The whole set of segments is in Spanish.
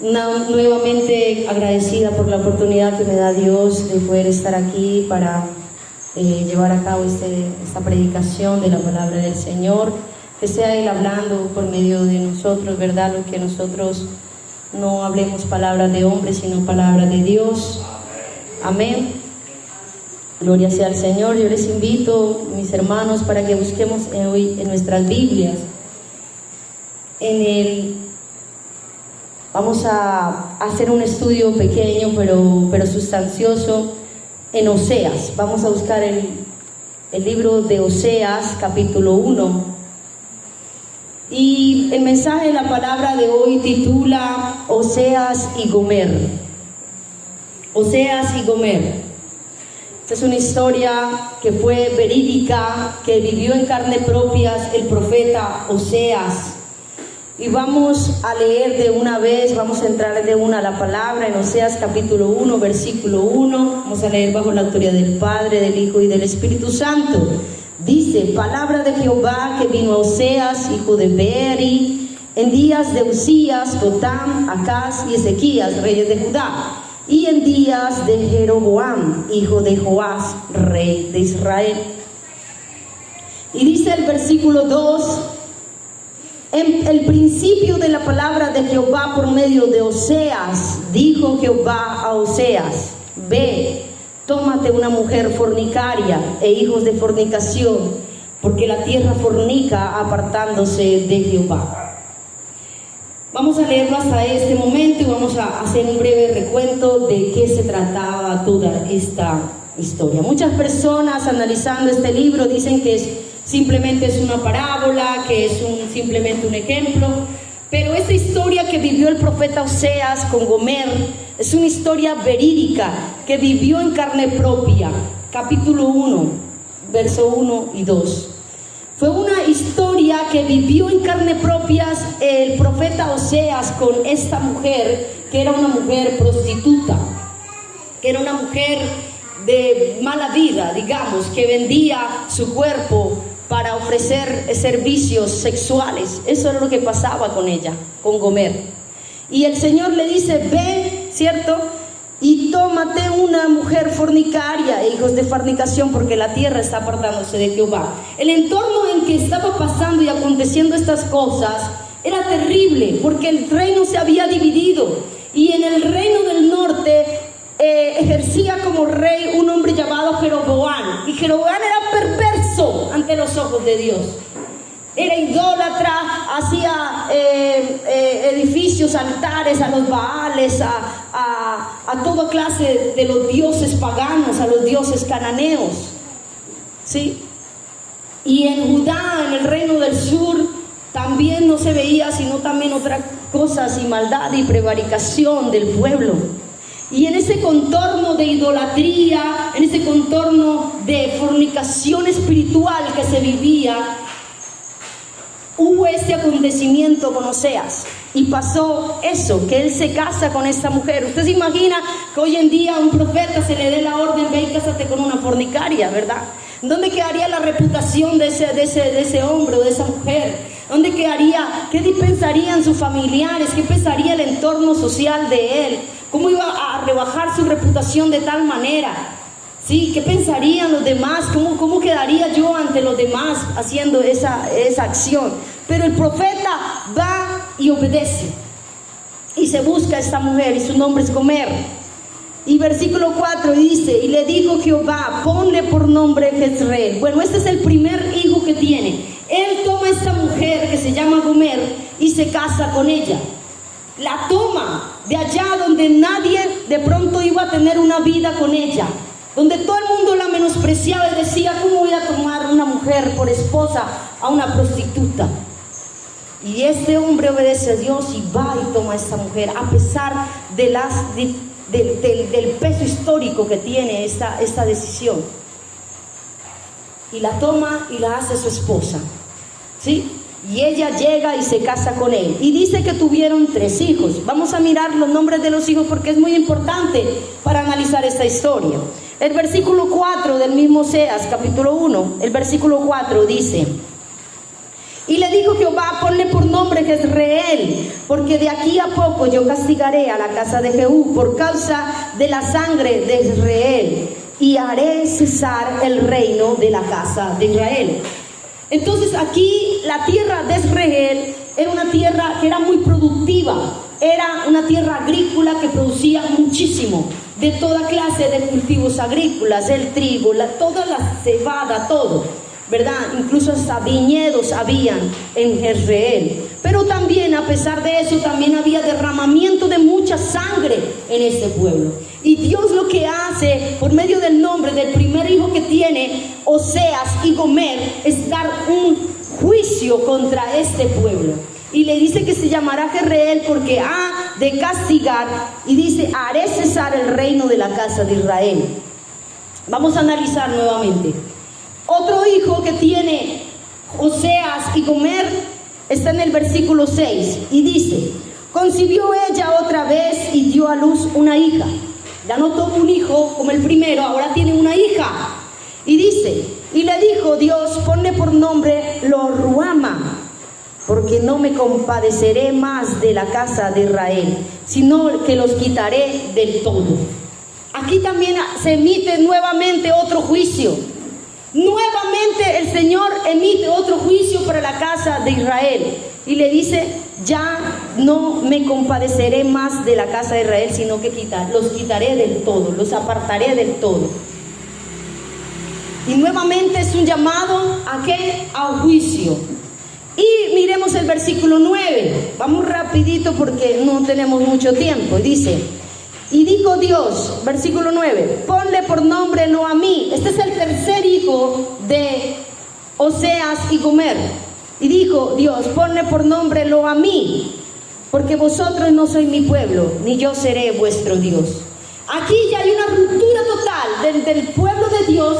Nuevamente agradecida por la oportunidad que me da Dios de poder estar aquí para llevar a cabo esta predicación de la palabra del Señor, que sea Él hablando por medio de nosotros, ¿verdad? Lo que nosotros no hablemos palabras de hombre, sino palabras de Dios. Amén. Gloria sea al Señor. Yo les invito, mis hermanos, para que busquemos hoy en nuestras Biblias. Vamos a hacer un estudio pequeño pero sustancioso en Oseas. Vamos a buscar el libro de Oseas, capítulo 1. Y el mensaje de la palabra de hoy titula Oseas y Gomer. Oseas y Gomer. Esta es una historia que fue verídica, que vivió en carne propia el profeta Oseas. Y vamos a leer de una vez, vamos a entrar de una a la palabra en Oseas capítulo 1, versículo 1. Vamos a leer bajo la autoridad del Padre, del Hijo y del Espíritu Santo. Dice: palabra de Jehová que vino a Oseas, hijo de Beeri, en días de Usías, Jotam, Acaz y Ezequías, reyes de Judá, y en días de Jeroboam, hijo de Joás, rey de Israel. Y dice el versículo 2: en el principio de la palabra de Jehová por medio de Oseas, dijo Jehová a Oseas: ve, tómate una mujer fornicaria e hijos de fornicación, porque la tierra fornica apartándose de Jehová. Vamos a leerlo hasta este momento y vamos a hacer un breve recuento de qué se trataba toda esta historia. Muchas personas analizando este libro dicen que simplemente es una parábola, que es simplemente un ejemplo, pero esta historia que vivió el profeta Oseas con Gomer es una historia verídica que vivió en carne propia. Capítulo 1, verso 1 y 2. Fue una historia que vivió en carne propia el profeta Oseas con esta mujer, que era una mujer prostituta, que era una mujer de mala vida, digamos, que vendía su cuerpo para ofrecer servicios sexuales. Eso era lo que pasaba con ella, con Gomer. Y el Señor le dice: ve, ¿cierto? Y tómate una mujer fornicaria e hijos de fornicación, porque la tierra está apartándose de Jehová. El entorno en que estaba pasando y aconteciendo estas cosas era terrible, porque el reino se había dividido, y en el reino del norte ejercía como rey un hombre llamado Jeroboam, y Jeroboam era perverso ante los ojos de Dios. Era idólatra, hacía edificios, altares a los Baales, a toda clase de los dioses paganos, a los dioses cananeos, ¿sí? Y en Judá, en el reino del sur, también no se veía sino también otras cosas, y maldad y prevaricación del pueblo. Y en ese contorno de idolatría, en ese contorno de fornicación espiritual que se vivía, hubo este acontecimiento con Oseas. Y pasó eso, que él se casa con esta mujer. Usted se imagina que hoy en día a un profeta se le dé la orden: ve y cásate con una fornicaria, ¿verdad? ¿Dónde quedaría la reputación de ese hombre o de esa mujer? ¿Dónde quedaría? ¿Qué pensarían sus familiares? ¿Qué pensaría el entorno social de él? ¿Cómo iba a rebajar su reputación de tal manera? ¿Sí? ¿Qué pensarían los demás? ¿Cómo quedaría yo ante los demás haciendo esa acción? Pero el profeta va y obedece, y se busca a esta mujer, y su nombre es Gomer. Y versículo 4 dice: y le dijo Jehová: ponle por nombre Jezreel. Bueno, este es el primer hijo que tiene. Él toma a esta mujer que se llama Gomer y se casa con ella. La toma de allá donde nadie de pronto iba a tener una vida con ella, donde todo el mundo la menospreciaba y decía: ¿cómo voy a tomar una mujer por esposa a una prostituta? Y este hombre obedece a Dios y va y toma a esta mujer, a pesar de del peso histórico que tiene esta decisión. Y la toma y la hace su esposa, ¿sí? Y ella llega y se casa con él. Y dice que tuvieron 3 hijos. Vamos a mirar los nombres de los hijos porque es muy importante para analizar esta historia. El versículo 4 del mismo Oseas, capítulo 1, el versículo 4 dice: Y le dijo Jehová: ponle por nombre Jezreel, porque de aquí a poco yo castigaré a la casa de Jehú por causa de la sangre de Jezreel, y haré cesar el reino de la casa de Israel. Entonces aquí la tierra de Jezreel era una tierra que era muy productiva, era una tierra agrícola que producía muchísimo, de toda clase de cultivos agrícolas, el trigo, toda la cebada, todo, ¿verdad? Incluso hasta viñedos habían en Jezreel. Pero también, a pesar de eso, también había derramamiento de mucha sangre en este pueblo. Y Dios lo que hace por medio del nombre del primer hijo que tiene Oseas y Gomer es dar un juicio contra este pueblo. Y le dice que se llamará Jezreel porque ha de castigar, y dice: haré cesar el reino de la casa de Israel. Vamos a analizar nuevamente. Otro hijo que tiene Oseas y Gomer está en el versículo 6 y dice: concibió ella otra vez y dio a luz una hija. Ya no tuvo un hijo como el primero, ahora tiene una hija. Y dice: y le dijo Dios: ponle por nombre Lo-ruama, porque no me compadeceré más de la casa de Israel, sino que los quitaré del todo. Aquí también se emite nuevamente otro juicio. Nuevamente el Señor emite otro juicio para la casa de Israel y le dice: ya no me compadeceré más de la casa de Israel, sino que los quitaré del todo, los apartaré del todo. Y nuevamente es un llamado ¿a qué? A juicio. Y miremos el versículo 9, vamos rapidito porque no tenemos mucho tiempo. Y dice: y dijo Dios, versículo 9, ponle por nombre Noamí. Este es el tercer hijo de Oseas y Gomer. Y dijo Dios: ponle por nombre Noamí, porque vosotros no sois mi pueblo, ni yo seré vuestro Dios. Aquí ya hay una ruptura total del pueblo de Dios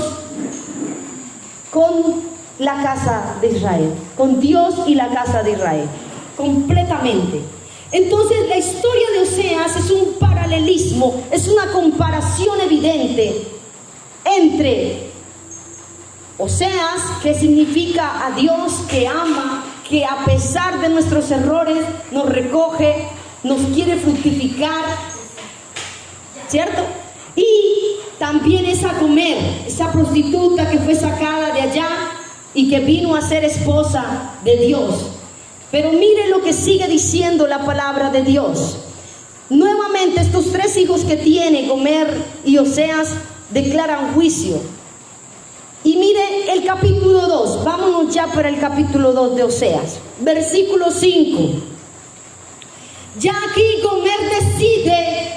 con la casa de Israel, con Dios y la casa de Israel, completamente. Entonces la historia de Oseas es un paralelismo, es una comparación evidente entre Oseas, que significa a Dios que ama, que a pesar de nuestros errores nos recoge, nos quiere fructificar, ¿cierto? Y también esa Gomer, esa prostituta que fue sacada de allá y que vino a ser esposa de Dios. Pero mire lo que sigue diciendo la palabra de Dios. Nuevamente estos tres hijos que tiene Gomer y Oseas declaran juicio. Y mire el capítulo 2, vámonos ya para el capítulo 2 de Oseas, versículo 5. Ya aquí Gomer decide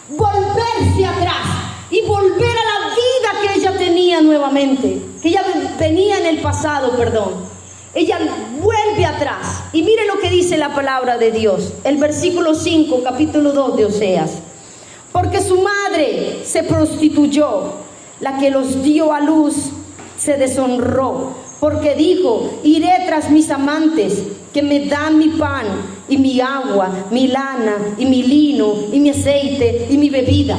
volverse atrás y volver a la vida que ella tenía nuevamente, que ella tenía en el pasado, perdón. Ella vuelve atrás y mire lo que dice la palabra de Dios, el versículo 5, capítulo 2 de Oseas. Porque su madre se prostituyó, la que los dio a luz se deshonró, porque dijo: iré tras mis amantes, que me dan mi pan y mi agua, mi lana y mi lino y mi aceite y mi bebida.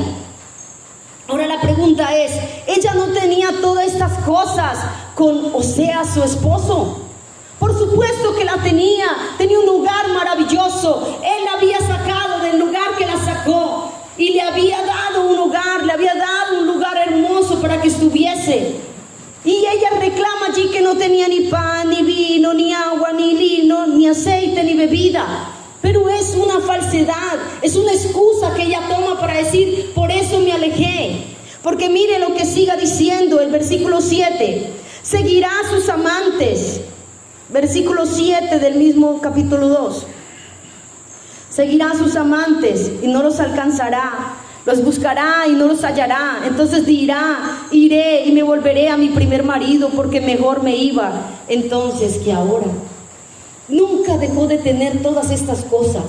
Ahora la pregunta es: ¿ella no tenía todas estas cosas con Oseas, su esposo? Por supuesto que la tenía un lugar maravilloso. Él la había sacado del lugar que la sacó y le había dado un hogar, le había dado un lugar hermoso para que estuviese. Y ella reclama allí que no tenía ni pan, ni vino, ni agua, ni lino, ni aceite, ni bebida. Pero es una falsedad, es una excusa que ella toma para decir: por eso me alejé. Porque mire lo que siga diciendo el versículo 7. Seguirá a sus amantes. Versículo 7 del mismo capítulo 2. Seguirá a sus amantes y no los alcanzará. Los buscará y no los hallará. Entonces dirá: iré y me volveré a mi primer marido, porque mejor me iba entonces que ahora. Nunca dejó de tener todas estas cosas.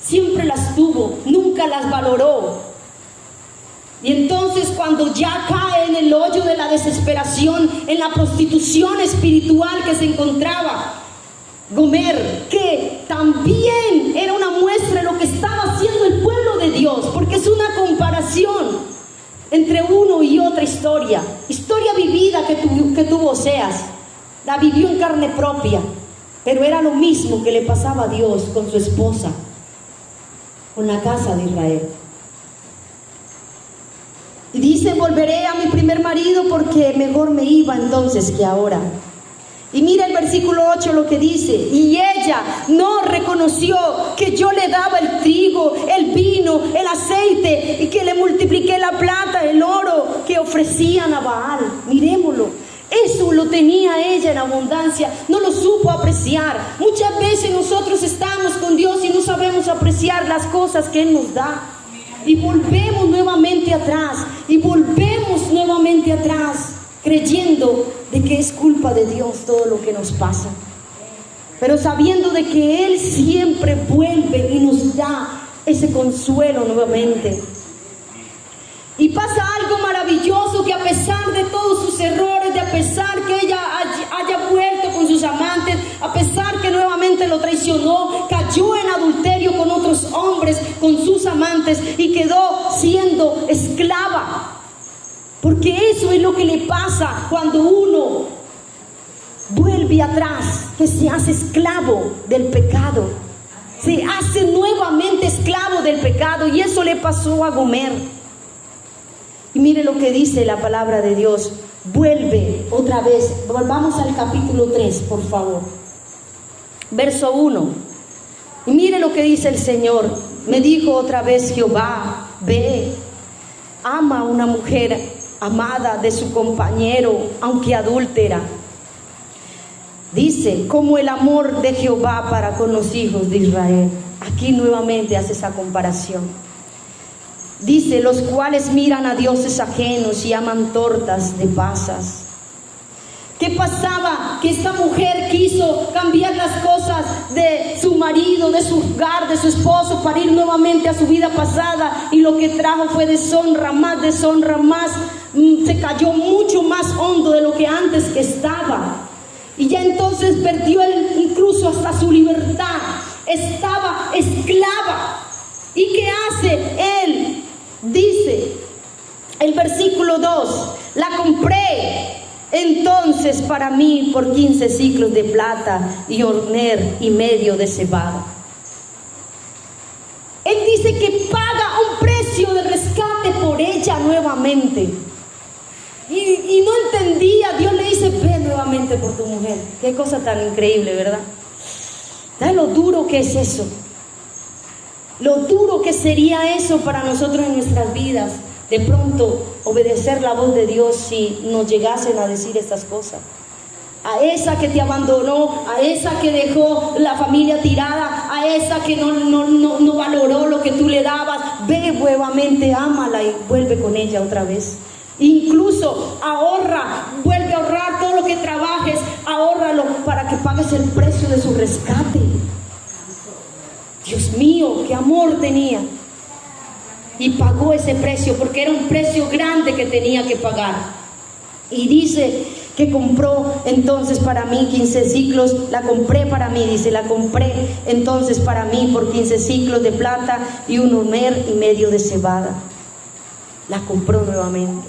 Siempre las tuvo, nunca las valoró. Y entonces cuando ya cae en el hoyo de la desesperación, en la prostitución espiritual que se encontraba Gomer, que también era una muestra de lo que estaba haciendo el pueblo de Dios, porque es una comparación entre uno y otra historia vivida que tuvo Oseas, la vivió en carne propia. Pero era lo mismo que le pasaba a Dios con su esposa, con la casa de Israel. Y dice: volveré a mi primer marido porque mejor me iba entonces que ahora. Y mira el versículo 8 lo que dice: y ella no reconoció que yo le daba el trigo, el vino, el aceite, y que le multipliqué la plata, el oro que ofrecían a Baal. Miremoslo, eso lo tenía ella en abundancia, no lo supo apreciar. Muchas veces nosotros estamos con Dios y no sabemos apreciar las cosas que Él nos da. Y volvemos nuevamente atrás, creyendo de que es culpa de Dios todo lo que nos pasa, pero sabiendo de que Él siempre vuelve y nos da ese consuelo nuevamente. Y pasa algo maravilloso, que a pesar de todos sus errores, de a pesar que ella haya vuelto con sus amantes, a pesar que nuevamente lo traicionó, cayó en adulterio con otros hombres, con sus amantes, y quedó siendo esclava. Porque eso es lo que le pasa cuando uno vuelve atrás, que se hace esclavo del pecado. Se hace nuevamente esclavo del pecado, y eso le pasó a Gomer. Y mire lo que dice la palabra de Dios. Vuelve otra vez, volvamos al capítulo 3, por favor. Verso 1. Y mire lo que dice el Señor. Me dijo otra vez Jehová: ve, ama a una mujer amada de su compañero, aunque adúltera. Dice: como el amor de Jehová para con los hijos de Israel. Aquí nuevamente hace esa comparación. Dice: los cuales miran a dioses ajenos y aman tortas de pasas. ¿Qué pasaba? Que esta mujer quiso cambiar las cosas de su marido, de su hogar, de su esposo, para ir nuevamente a su vida pasada, y lo que trajo fue deshonra, más, se cayó mucho más hondo de lo que antes que estaba. Y ya entonces perdió incluso hasta su libertad, estaba esclava. ¿Y qué hace él? Dice el versículo 2: la compré entonces para mí por 15 siclos de plata y horner y medio de cebada. Él dice que paga un precio de rescate por ella nuevamente. Y no entendía. Dios le dice: ve nuevamente por tu mujer. Qué cosa tan increíble, ¿verdad? ¿Sabes lo duro que es eso? Lo duro que sería eso para nosotros en nuestras vidas. De pronto obedecer la voz de Dios si nos llegasen a decir estas cosas. A esa que te abandonó, a esa que dejó la familia tirada, a esa que no valoró lo que tú le dabas, ve nuevamente, ámala y vuelve con ella otra vez. Incluso ahorra, vuelve a ahorrar todo lo que trabajes, ahórralo para que pagues el precio de su rescate. Dios mío, qué amor tenía. Y pagó ese precio, porque era un precio grande que tenía que pagar. Y dice que compró entonces para mí 15 ciclos, la compré para mí, dice, la compré entonces para mí por 15 ciclos de plata y un homer y medio de cebada. La compró nuevamente.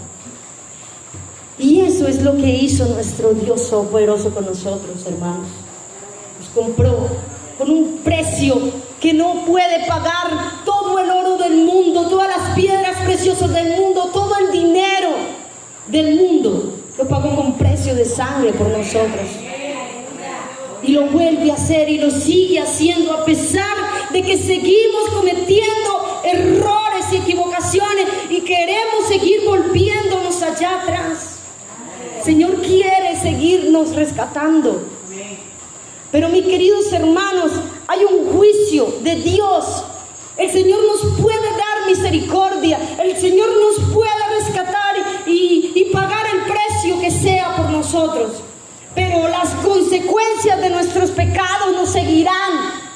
Y eso es lo que hizo nuestro Dios poderoso con nosotros, hermanos. Nos compró con un precio que no puede pagar todo el oro del mundo, todas las piedras preciosas del mundo, todo el dinero del mundo. Lo pagó con precio de sangre por nosotros. Y lo vuelve a hacer y lo sigue haciendo a pesar de que seguimos cometiendo errores y equivocaciones y queremos seguir volviéndonos allá atrás. El Señor quiere seguirnos rescatando. Pero mis queridos hermanos, hay un juicio de Dios. El Señor nos puede dar misericordia, el Señor nos puede rescatar y pagar el precio que sea por nosotros. Pero las consecuencias de nuestros pecados nos seguirán.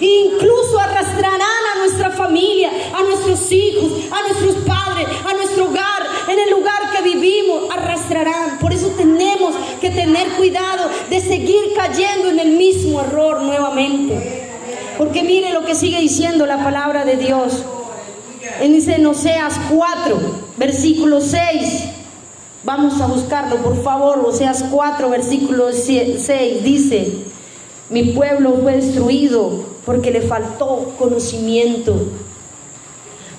Incluso arrastrarán a nuestra familia, a nuestros hijos, a nuestros padres, a nuestro hogar, en el lugar que vivimos, arrastrarán. Por eso tenemos que tener cuidado de seguir cayendo en el mismo error nuevamente. Porque mire lo que sigue diciendo la palabra de Dice en Oseas 4, versículo 6. Vamos a buscarlo, por favor. Oseas 4, versículo 6 dice: mi pueblo fue destruido porque le faltó conocimiento.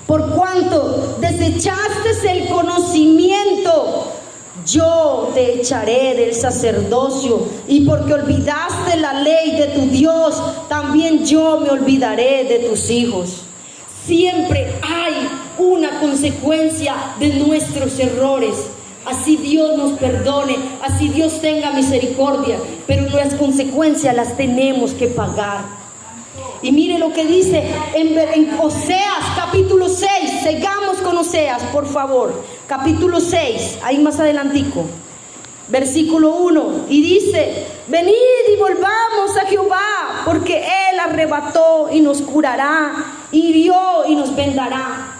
Por cuanto desechaste el conocimiento, yo te echaré del sacerdocio, y porque olvidaste la ley de tu Dios, también yo me olvidaré de tus hijos. Siempre hay una consecuencia de nuestros errores. Así Dios nos perdone, así Dios tenga misericordia, pero las consecuencias las tenemos que pagar. Y mire lo que dice en Oseas capítulo 6, sigamos con Oseas, por favor, capítulo 6, ahí más adelantico, versículo 1, y dice: venid y volvamos a Jehová, porque Él arrebató y nos curará, hirió y nos vendará.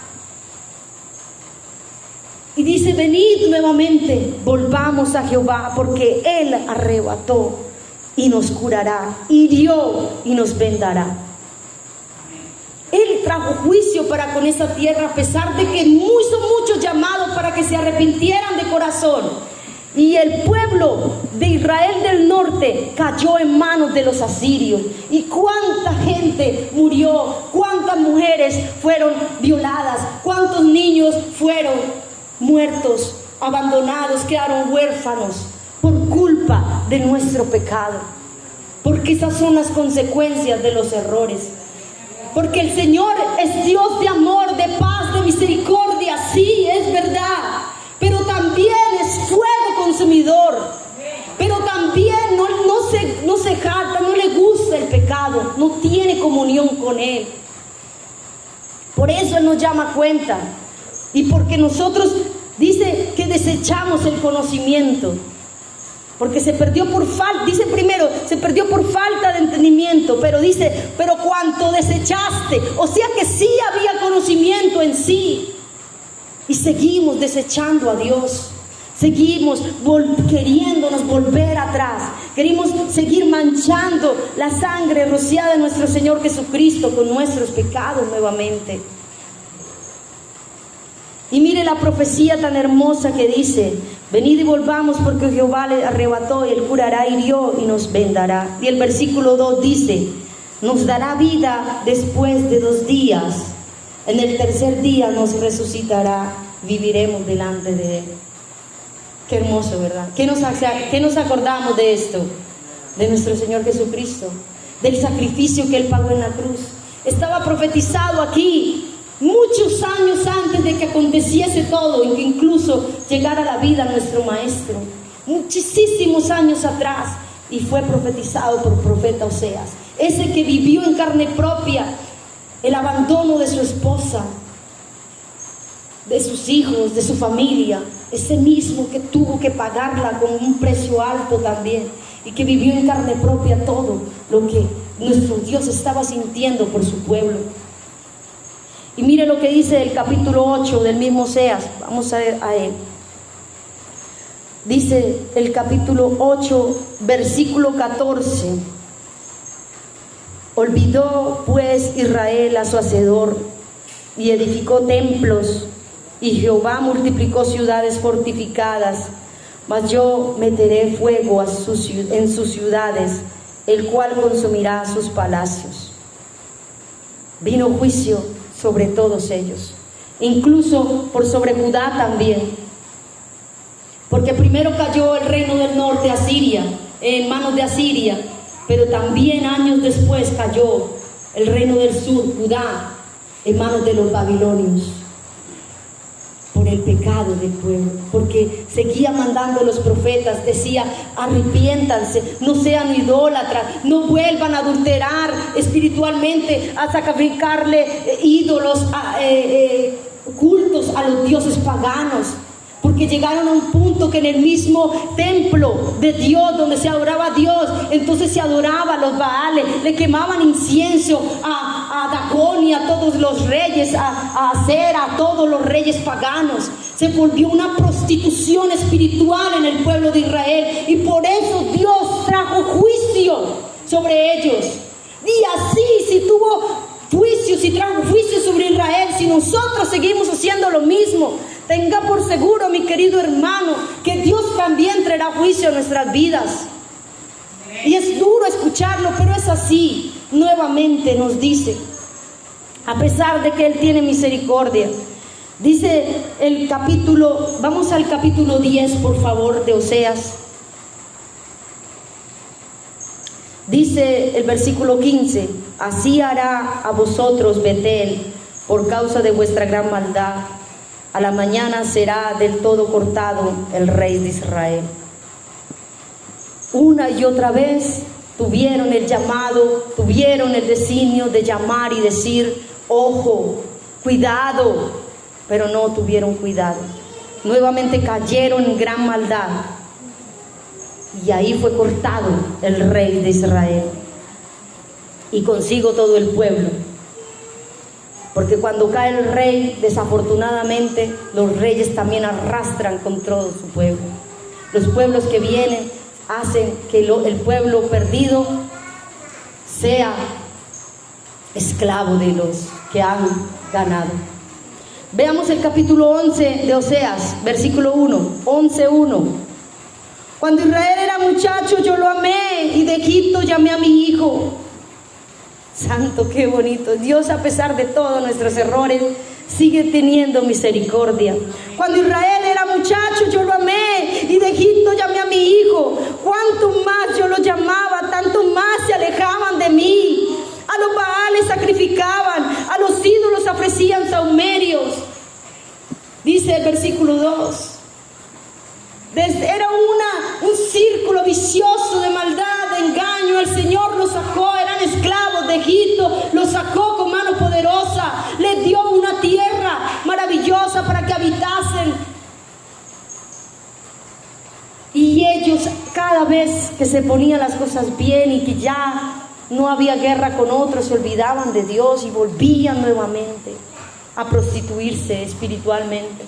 Y dice: venid nuevamente, volvamos a Jehová, porque Él arrebató y nos curará, hirió y nos vendará. Él trajo juicio para con esa tierra, a pesar de que son muchos llamados para que se arrepintieran de corazón. Y el pueblo de Israel del norte cayó en manos de los asirios. Y cuánta gente murió, cuántas mujeres fueron violadas, cuántos niños fueron muertos, abandonados, quedaron huérfanos por culpa de nuestro pecado. Porque esas son las consecuencias de los errores. Porque el Señor es Dios de amor, de paz, de misericordia, sí, es verdad, pero también es fuego consumidor. Pero también no se jacta, no le gusta el pecado, no tiene comunión con Él. Por eso Él nos llama a cuenta. Y porque nosotros, dice que desechamos el conocimiento. Porque se perdió por falta, dice primero, se perdió por falta de entendimiento, pero dice: pero cuanto desechaste, o sea que sí había conocimiento en sí. Y seguimos desechando a Dios, seguimos queriéndonos volver atrás, queremos seguir manchando la sangre rociada de nuestro Señor Jesucristo con nuestros pecados nuevamente. Y mire la profecía tan hermosa que dice: venid y volvamos, porque Jehová le arrebató y Él curará, hirió y nos vendará. Y el versículo 2 dice: nos dará vida después de 2 días. En el tercer día nos resucitará, viviremos delante de Él. Qué hermoso, ¿verdad? ¿Qué nos acordamos de esto? De nuestro Señor Jesucristo, del sacrificio que Él pagó en la cruz. Estaba profetizado aquí muchos años antes de que aconteciese todo, y que incluso llegara a la vida nuestro Maestro, muchísimos años atrás, y fue profetizado por el profeta Oseas, ese que vivió en carne propia el abandono de su esposa, de sus hijos, de su familia, ese mismo que tuvo que pagarla con un precio alto también, y que vivió en carne propia todo lo que nuestro Dios estaba sintiendo por su pueblo. Y mire lo que dice el capítulo 8 del mismo Oseas. Vamos a él. Dice el capítulo 8, versículo 14. Olvidó pues Israel a su hacedor y edificó templos, y Jehová multiplicó ciudades fortificadas. Mas yo meteré fuego en sus ciudades, el cual consumirá sus palacios. Vino juicio sobre todos ellos, incluso por sobre Judá también, porque primero cayó el reino del norte, Asiria, en manos de Asiria, pero también años después cayó el reino del sur, Judá, en manos de los babilonios, por el pecado del pueblo, porque seguía mandando los profetas, decía: arrepiéntanse, no sean idólatras, no vuelvan a adulterar espiritualmente, a sacrificarle ídolos, cultos a los dioses paganos. Porque llegaron a un punto que en el mismo templo de Dios, donde se adoraba a Dios, entonces se adoraba a los Baales, le quemaban incienso a Dagón y a todos los reyes, a Acera, a todos los reyes paganos. Se volvió una prostitución espiritual en el pueblo de Israel, y por eso Dios trajo juicio sobre ellos. Y así, si tuvo juicio, si trajo juicio sobre Israel, si nosotros seguimos haciendo lo mismo, Tenga por seguro, mi querido hermano, que Dios también traerá juicio a nuestras vidas. Y es duro escucharlo, pero es así. Nuevamente nos dice, a pesar de que Él tiene misericordia. Dice el capítulo, vamos al capítulo 10, por favor, de Oseas. Dice el versículo 15, así hará a vosotros Betel por causa de vuestra gran maldad. A la mañana será del todo cortado el rey de Israel. Una y otra vez tuvieron el llamado, tuvieron el designio de llamar y decir, ojo, cuidado, pero no tuvieron cuidado. Nuevamente cayeron en gran maldad. Y ahí fue cortado el rey de Israel. Y consigo todo el pueblo. Porque cuando cae el rey, desafortunadamente, los reyes también arrastran con todo su pueblo. Los pueblos que vienen hacen que el pueblo perdido sea esclavo de los que han ganado. Veamos el capítulo 11 de Oseas, versículo 1, 11:1. Cuando Israel era muchacho, yo lo amé, y de Egipto llamé a mi hijo. Santo, qué bonito. Dios, a pesar de todos nuestros errores, sigue teniendo misericordia. Cuando Israel era muchacho, yo lo amé, y de Egipto llamé a mi hijo. Cuanto más yo lo llamaba, tanto más se alejaban de mí. A los baales sacrificaban, a los ídolos ofrecían sahumerios. Dice el versículo 2. Era un círculo vicioso de maldad, de engaño. El Señor los sacó, eran esclavos de Egipto, los sacó con mano poderosa, les dio una tierra maravillosa para que habitasen. Y ellos, cada vez que se ponían las cosas bien y que ya no había guerra con otros, se olvidaban de Dios y volvían nuevamente a prostituirse espiritualmente.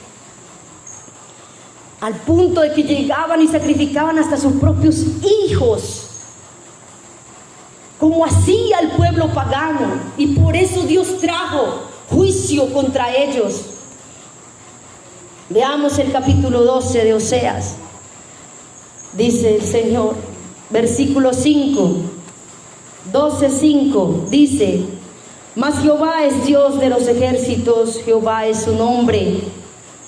Al punto de que llegaban y sacrificaban hasta sus propios hijos, como hacía el pueblo pagano. Y por eso Dios trajo juicio contra ellos. Veamos el capítulo 12 de Oseas. Dice el Señor, versículo 5, 12:5, dice: mas Jehová es Dios de los ejércitos, Jehová es su nombre.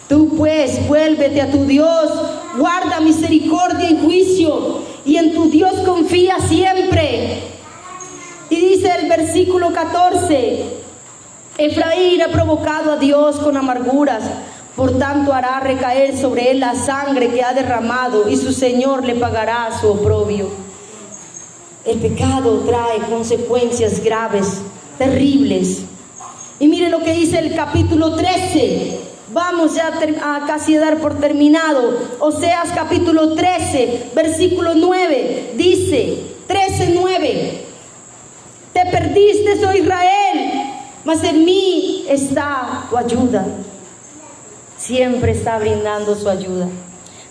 Tú pues vuélvete a tu Dios, guarda misericordia y juicio, y en tu Dios confía siempre. Y dice el versículo 14: Efraín ha provocado a Dios con amarguras, por tanto hará recaer sobre él la sangre que ha derramado, y su Señor le pagará su oprobio. El pecado trae consecuencias graves, terribles. Y mire lo que dice el capítulo 13. Vamos ya a casi dar por terminado. Oseas capítulo 13, versículo 9. Dice, 13:9. Te perdiste, oh Israel, mas en mí está tu ayuda. Siempre está brindando su ayuda.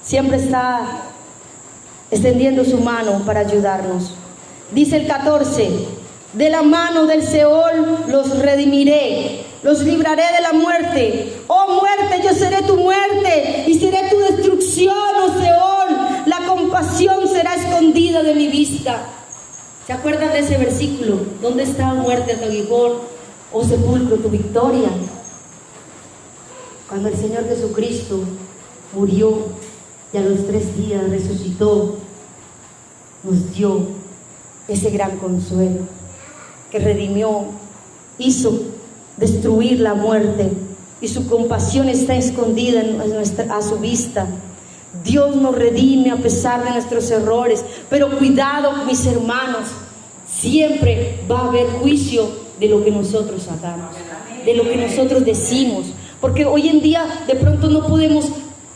Siempre está extendiendo su mano para ayudarnos. Dice el 14: de la mano del Seol los redimiré, los libraré de la muerte. Oh muerte, yo seré tu muerte y seré tu destrucción, oh Seol. La compasión será escondida de mi vista. ¿Se acuerdan de ese versículo? ¿Dónde está, muerte, tu aguijón, oh sepulcro, tu victoria? Cuando el Señor Jesucristo murió y a los 3 días resucitó, nos dio ese gran consuelo que redimió, hizo destruir la muerte, y su compasión está escondida a su vista. Dios nos redime a pesar de nuestros errores, pero cuidado, mis hermanos, siempre va a haber juicio de lo que nosotros hagamos, de lo que nosotros decimos, porque hoy en día de pronto no podemos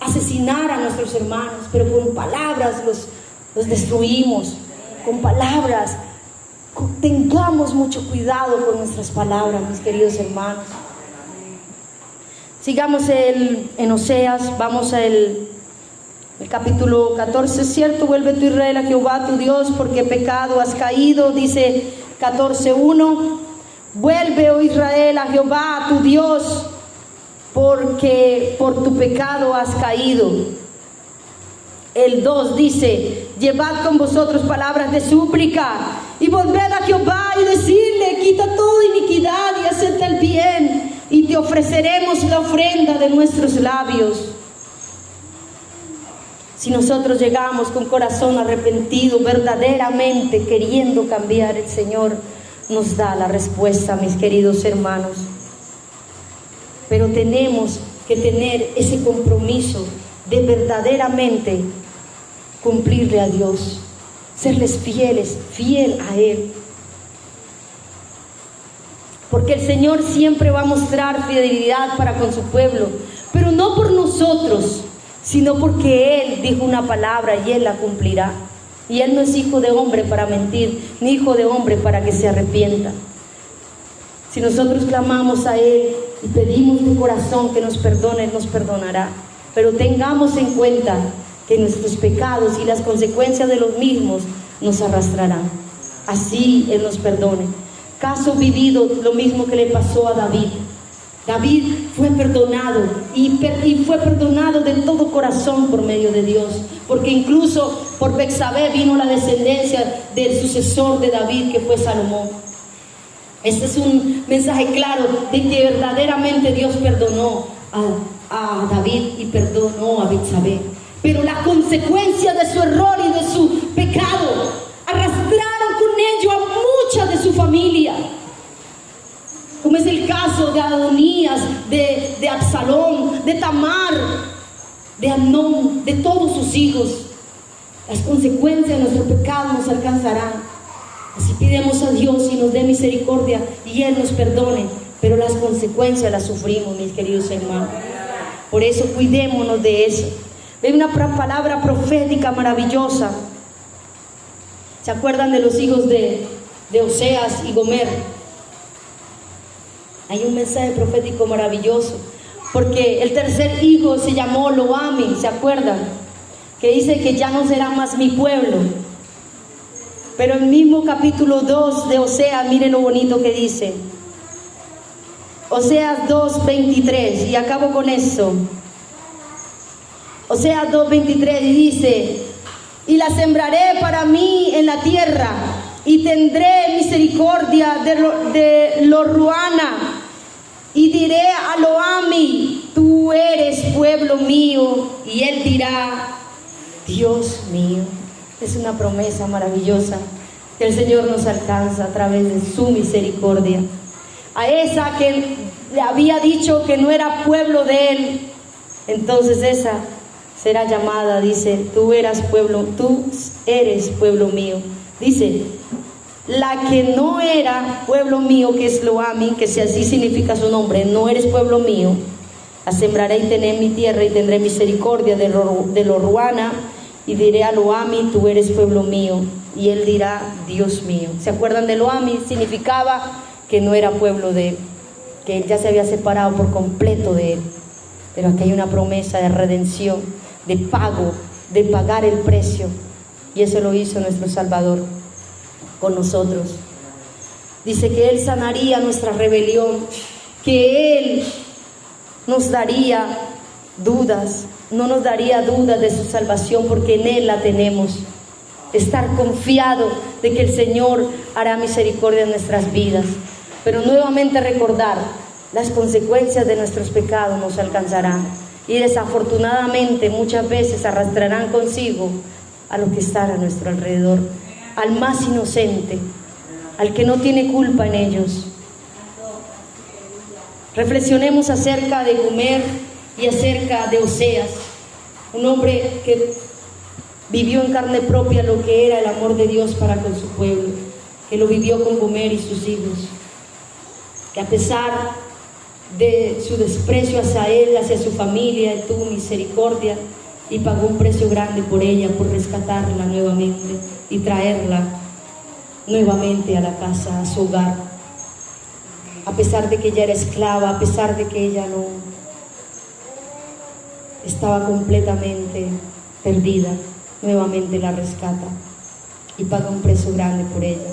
asesinar a nuestros hermanos, pero con palabras los destruimos, con palabras. Tengamos mucho cuidado con nuestras palabras, mis queridos hermanos. Sigamos en Oseas, vamos al capítulo 14, ¿cierto? Vuelve tu Israel a Jehová tu Dios, porque pecado has caído, dice 14:1. Vuelve, oh Israel, a Jehová tu Dios, porque por tu pecado has caído. El 2 dice: llevad con vosotros palabras de súplica y volved a Jehová y decidle: quita toda iniquidad y acepta el bien, y te ofreceremos la ofrenda de nuestros labios. Si nosotros llegamos con corazón arrepentido, verdaderamente queriendo cambiar, el Señor nos da la respuesta, mis queridos hermanos. Pero tenemos que tener ese compromiso de verdaderamente cumplirle a Dios, serles fieles, fiel a Él. Porque el Señor siempre va a mostrar fidelidad para con su pueblo, pero no por nosotros, sino porque Él dijo una palabra y Él la cumplirá. Y Él no es hijo de hombre para mentir, ni hijo de hombre para que se arrepienta. Si nosotros clamamos a Él y pedimos de corazón que nos perdone, Él nos perdonará. Pero tengamos en cuenta que nuestros pecados y las consecuencias de los mismos nos arrastrarán. Así Él nos perdone. Caso vivido, lo mismo que le pasó a David. David fue perdonado y fue perdonado de todo corazón por medio de Dios, porque incluso por Betsabé vino la descendencia del sucesor de David, que fue Salomón. Este es un mensaje claro de que verdaderamente Dios perdonó a David y perdonó a Betsabé, pero la consecuencia de su error y de su pecado arrastraron con ello a mucha de su familia, como es el caso de Adonías, de Absalón, de Tamar, de Amnón, de todos sus hijos. Las consecuencias de nuestro pecado nos alcanzarán. Así pidemos a Dios y nos dé misericordia y Él nos perdone, pero las consecuencias las sufrimos, mis queridos hermanos. Por eso cuidémonos de eso. Hay una palabra profética maravillosa. ¿Se acuerdan de los hijos de Oseas y Gomer? Hay un mensaje profético maravilloso, porque el tercer hijo se llamó Lo-Ammi, ¿se acuerdan? Que dice que ya no será más mi pueblo. Pero el mismo capítulo 2 de Oseas, miren lo bonito que dice. Oseas 2:23, y acabo con esto. Oseas 2:23, y dice: y la sembraré para mí en la tierra, y tendré misericordia de Lo-Ruana, y diré a Lo-Ammi: tú eres pueblo mío, y él dirá: Dios mío. Es una promesa maravillosa que el Señor nos alcanza a través de su misericordia. A esa que le había dicho que no era pueblo de él, entonces esa será llamada, dice: tú eres pueblo mío. Dice: la que no era pueblo mío, que es Lo-Ammi, que si así significa su nombre, no eres pueblo mío, la sembraré y tendré mi tierra, y tendré misericordia de Lo-Ruana, y diré a Lo-Ammi: tú eres pueblo mío, y él dirá: Dios mío. ¿Se acuerdan de Lo-Ammi? Significaba que no era pueblo de él, que él ya se había separado por completo de él. Pero aquí hay una promesa de redención, de pago, de pagar el precio, y eso lo hizo nuestro Salvador con nosotros. Dice que Él sanaría nuestra rebelión, que Él nos daría dudas, no nos daría dudas de su salvación, porque en Él la tenemos. Estar confiado de que el Señor hará misericordia en nuestras vidas, pero nuevamente recordar: las consecuencias de nuestros pecados nos alcanzarán, y desafortunadamente muchas veces arrastrarán consigo a los que están a nuestro alrededor, al más inocente, al que no tiene culpa en ellos. Reflexionemos acerca de Gomer y acerca de Oseas, un hombre que vivió en carne propia lo que era el amor de Dios para con su pueblo, que lo vivió con Gomer y sus hijos, que a pesar de su desprecio hacia él, hacia su familia, él tuvo misericordia y pagó un precio grande por ella, por rescatarla nuevamente y traerla nuevamente a la casa, a su hogar. A pesar de que ella era esclava, a pesar de que ella no estaba completamente perdida, nuevamente la rescata y paga un precio grande por ella.